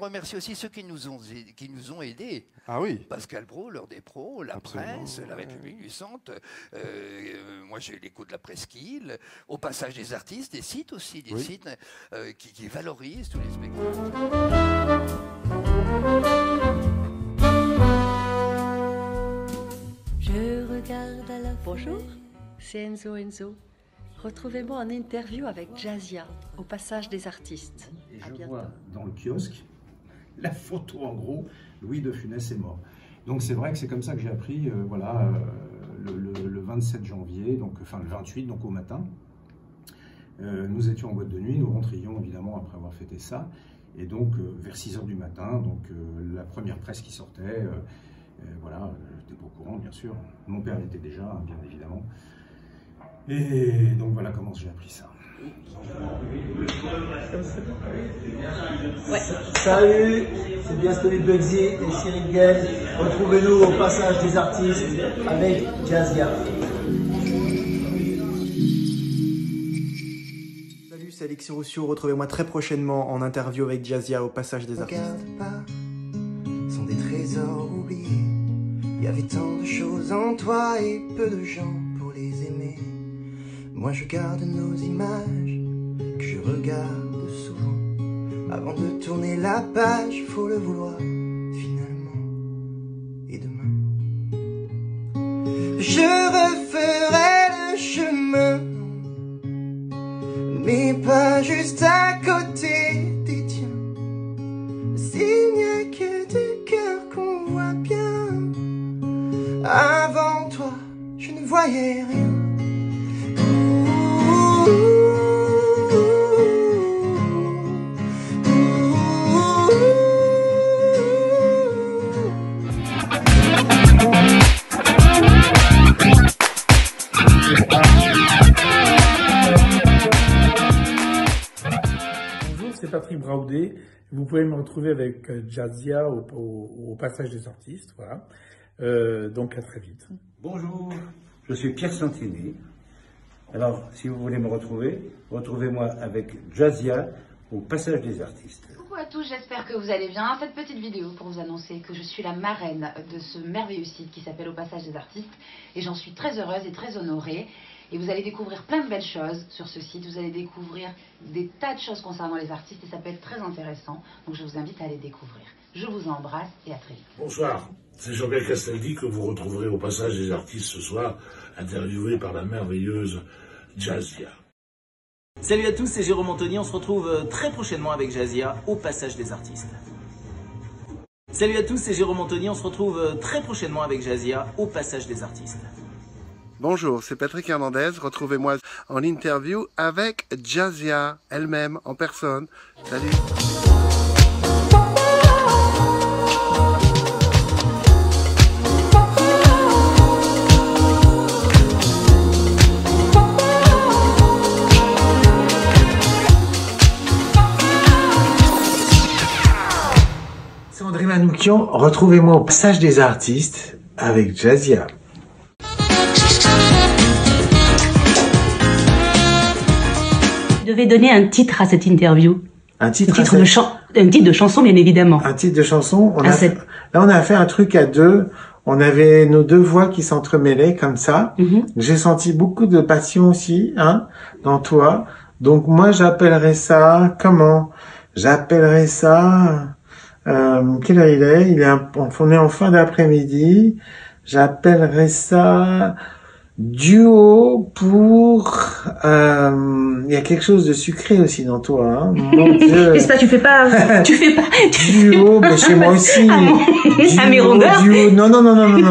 remercie aussi ceux qui nous ont aidés. Ah oui. Pascal Brault, l'heure des pros, la presse, la République du Centre. Moi, j'ai l'écho de la presqu'île. Au passage des artistes, des sites aussi, des sites qui valorisent tous les spectacles. Je regarde à la Bonjour, c'est Enzo. Retrouvez-moi en interview avec Jazzia, au passage des artistes. Et je vois dans le kiosque la photo, en gros, Louis de Funès est mort. Donc c'est vrai que c'est comme ça que j'ai appris, le 27 janvier, donc, enfin le 28, donc au matin. Nous étions en boîte de nuit, nous rentrions évidemment après avoir fêté ça. Et donc vers 6 h du matin, donc la première presse qui sortait, voilà, j'étais pas au courant bien sûr. Mon père l'était déjà, hein, bien évidemment. Et donc voilà comment j'ai appris ça. Ouais. Salut, c'est bien Stony Bugsy et Cyril Gale. Retrouvez-nous au passage des artistes avec Jazzia. Salut, c'est Alexis Roussio. Retrouvez-moi très prochainement en interview avec Jazzia au passage des artistes. Regarde pas, sont des trésors oubliés. Il y avait tant de choses en toi et peu de gens pour les aimer. Moi je garde nos images que je regarde souvent. Avant de tourner la page, faut le vouloir finalement. Et demain, je referai le chemin, mais pas juste à côté des tiens. S'il n'y a que des cœurs qu'on voit bien, avant toi, je ne voyais rien. Bonjour, c'est Patrick Braudé. Vous pouvez me retrouver avec Jazzia au passage des artistes. Voilà. Donc à très vite. Bonjour, je suis Pierre Santini. Alors, si vous voulez me retrouver, retrouvez-moi avec Jazzia au passage des artistes. Coucou à tous, j'espère que vous allez bien. Cette petite vidéo pour vous annoncer que je suis la marraine de ce merveilleux site qui s'appelle Au passage des artistes. Et j'en suis très heureuse et très honorée. Et vous allez découvrir plein de belles choses sur ce site. Vous allez découvrir des tas de choses concernant les artistes et ça peut être très intéressant. Donc je vous invite à les découvrir. Je vous embrasse et à très vite. Bonsoir, c'est Jean-Pierre Castaldi que vous retrouverez au passage des artistes ce soir, interviewé par la merveilleuse Jazzia. Salut à tous, c'est Jérôme Anthony. On se retrouve très prochainement avec Jazzia au passage des artistes. Salut à tous, c'est Jérôme Anthony. On se retrouve très prochainement avec Jazzia au passage des artistes. Bonjour, c'est Patrick Hernandez. Retrouvez-moi en interview avec Jazzia elle-même en personne. Salut. C'est André Manoukian. Retrouvez-moi au passage des artistes avec Jazzia. Je devais donner un titre à cette interview. Un titre de chanson, bien évidemment. Un titre de chanson. Là, on a fait un truc à deux. On avait nos deux voix qui s'entremêlaient comme ça. J'ai senti beaucoup de passion aussi, hein, dans toi. Donc moi, j'appellerais ça comment? J'appellerais ça. Quelle heure il est? On est en fin d'après-midi. J'appellerais ça duo pour. Il y a quelque chose de sucré aussi dans toi, hein. Mon Dieu. J'espère que tu fais pas. Duo, mais chez moi aussi. Duo. Non.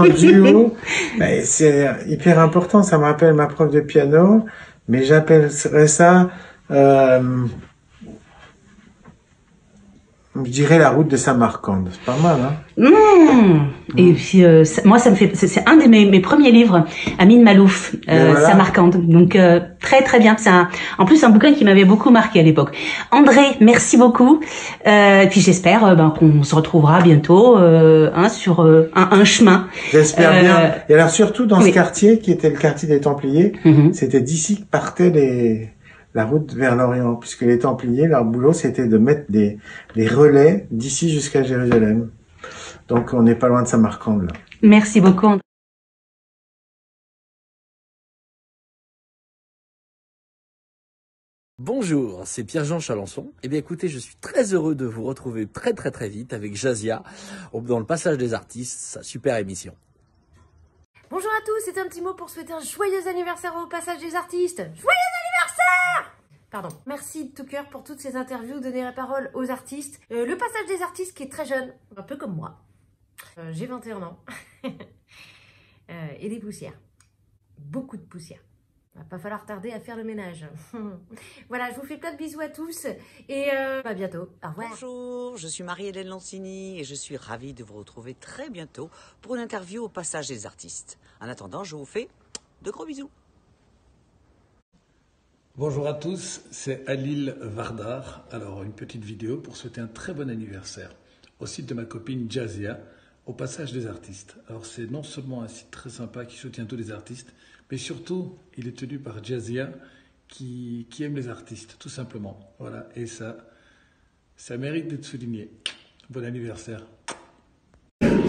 Duo. Ben, c'est hyper important. Ça me rappelle ma prof de piano, mais j'appellerais ça. Je dirais la route de Samarcande. C'est pas mal, hein? Et puis, moi, ça me fait, c'est un de mes premiers livres, Amin Malouf, voilà. Samarcande. Donc, très, très bien. C'est en plus, un bouquin qui m'avait beaucoup marqué à l'époque. André, merci beaucoup. Et puis, j'espère, qu'on se retrouvera bientôt, sur un chemin. J'espère bien. Et alors, surtout dans ce quartier, qui était le quartier des Templiers, c'était d'ici que partaient la route vers l'Orient, puisque les Templiers, leur boulot, c'était de mettre des relais d'ici jusqu'à Jérusalem. Donc, on n'est pas loin de Samarcande, là. Merci beaucoup, André. Bonjour, c'est Pierre-Jean Chalençon. Eh bien écoutez, je suis très heureux de vous retrouver très vite avec Jazia dans le Passage des Artistes, sa super émission. Bonjour à tous, c'est un petit mot pour souhaiter un joyeux anniversaire au Passage des Artistes. Joyeux anniversaire! Pardon. Merci de tout cœur pour toutes ces interviews, donner la parole aux artistes. Le Passage des Artistes qui est très jeune, un peu comme moi. J'ai 21 ans. Et des poussières. Beaucoup de poussières. Il va pas falloir tarder à faire le ménage. Voilà, je vous fais plein de bisous à tous et à bientôt. Au revoir. Bonjour, je suis Marie-Hélène Lancini et je suis ravie de vous retrouver très bientôt pour une interview au Passage des Artistes. En attendant, je vous fais de gros bisous. Bonjour à tous, c'est Alil Vardar. Alors, une petite vidéo pour souhaiter un très bon anniversaire au site de ma copine Jazia, au Passage des Artistes. Alors, c'est non seulement un site très sympa qui soutient tous les artistes, mais surtout, il est tenu par Jazia qui aime les artistes, tout simplement. Voilà, et ça mérite d'être souligné. Bon anniversaire.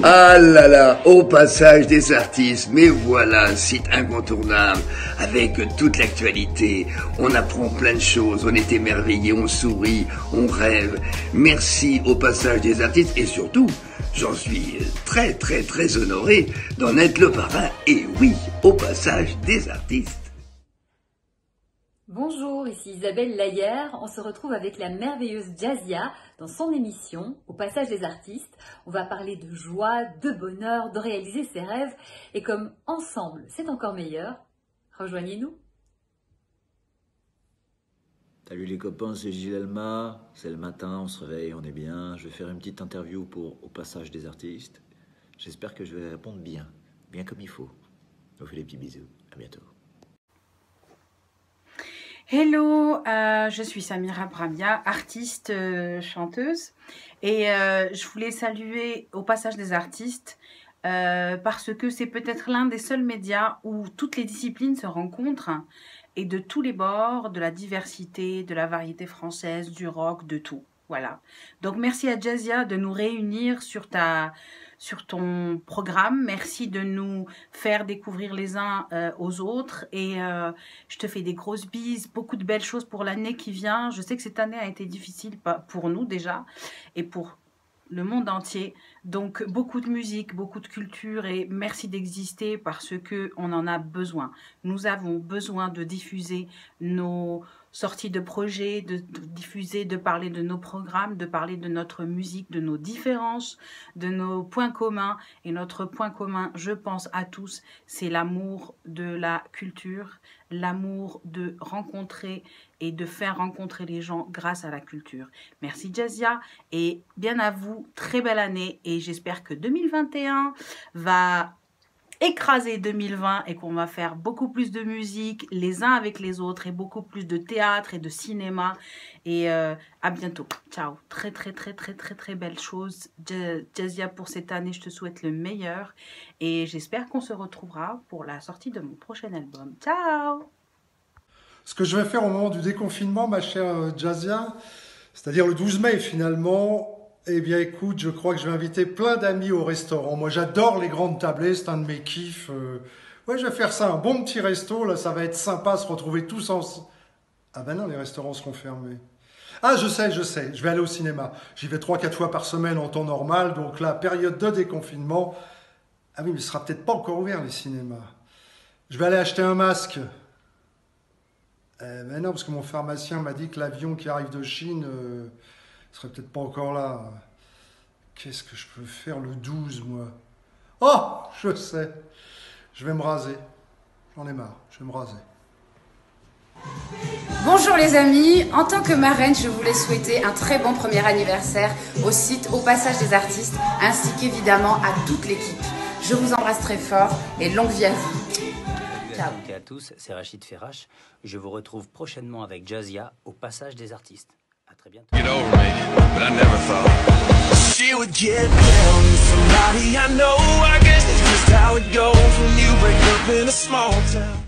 Ah là là, au Passage des Artistes, mais voilà un site incontournable, avec toute l'actualité, on apprend plein de choses, on est émerveillé, on sourit, on rêve. Merci au Passage des Artistes, et surtout, j'en suis très honoré d'en être le parrain, et oui, au Passage des Artistes. Bonjour, ici Isabelle Laillère. On se retrouve avec la merveilleuse Jazia dans son émission Au Passage des Artistes. On va parler de joie, de bonheur, de réaliser ses rêves. Et comme ensemble, c'est encore meilleur, rejoignez-nous. Salut les copains, c'est Gilles Elma. C'est le matin, on se réveille, on est bien. Je vais faire une petite interview pour Au Passage des Artistes. J'espère que je vais répondre bien comme il faut. Je vous fais des petits bisous. À bientôt. Hello, je suis Samira Bramia, artiste, chanteuse, et je voulais saluer Au Passage des Artistes parce que c'est peut-être l'un des seuls médias où toutes les disciplines se rencontrent et de tous les bords, de la diversité, de la variété française, du rock, de tout. Voilà. Donc merci à Jazia de nous réunir sur ton programme. Merci de nous faire découvrir les uns aux autres. Et je te fais des grosses bises, beaucoup de belles choses pour l'année qui vient. Je sais que cette année a été difficile pour nous déjà et pour le monde entier. Donc beaucoup de musique, beaucoup de culture et merci d'exister parce qu'on en a besoin. Nous avons besoin de diffuser nos sorties de projets, de diffuser, de parler de nos programmes, de parler de notre musique, de nos différences, de nos points communs. Et notre point commun, je pense à tous, c'est l'amour de la culture, l'amour de rencontrer et de faire rencontrer les gens grâce à la culture. Merci Jazia et bien à vous, très belle année et j'espère que 2021 va écraser 2020 et qu'on va faire beaucoup plus de musique les uns avec les autres et beaucoup plus de théâtre et de cinéma et à bientôt. Ciao. Très belle chose. Jazia, pour cette année, je te souhaite le meilleur et j'espère qu'on se retrouvera pour la sortie de mon prochain album. Ciao. Ce que je vais faire au moment du déconfinement, ma chère Jazia, c'est-à-dire le 12 mai finalement, eh bien écoute, je crois que je vais inviter plein d'amis au restaurant. Moi j'adore les grandes tablées, c'est un de mes kiffs. Ouais, je vais faire ça, un bon petit resto, là ça va être sympa, se retrouver tous ensemble. Ah ben non, les restaurants seront fermés. Ah je sais, je vais aller au cinéma. J'y vais 3-4 fois par semaine en temps normal, donc là, période de déconfinement. Ah oui, mais ce sera peut-être pas encore ouvert les cinémas. Je vais aller acheter un masque. Ben non, parce que mon pharmacien m'a dit que l'avion qui arrive de Chine serait peut-être pas encore là. Qu'est-ce que je peux faire le 12, moi? Oh, je sais. Je vais me raser. J'en ai marre, je vais me raser. Bonjour les amis, en tant que marraine, je voulais souhaiter un très bon premier anniversaire au site Au Passage des Artistes, ainsi qu'évidemment à toute l'équipe. Je vous embrasse très fort et longue vie à vous. Ciao. Salut à tous, c'est Rachid Ferrache. Je vous retrouve prochainement avec Jazia au Passage des Artistes. À très bientôt. Get over me, but I never thought she would get down with somebody I know. I guess that's just how it goes when you break up in a small town.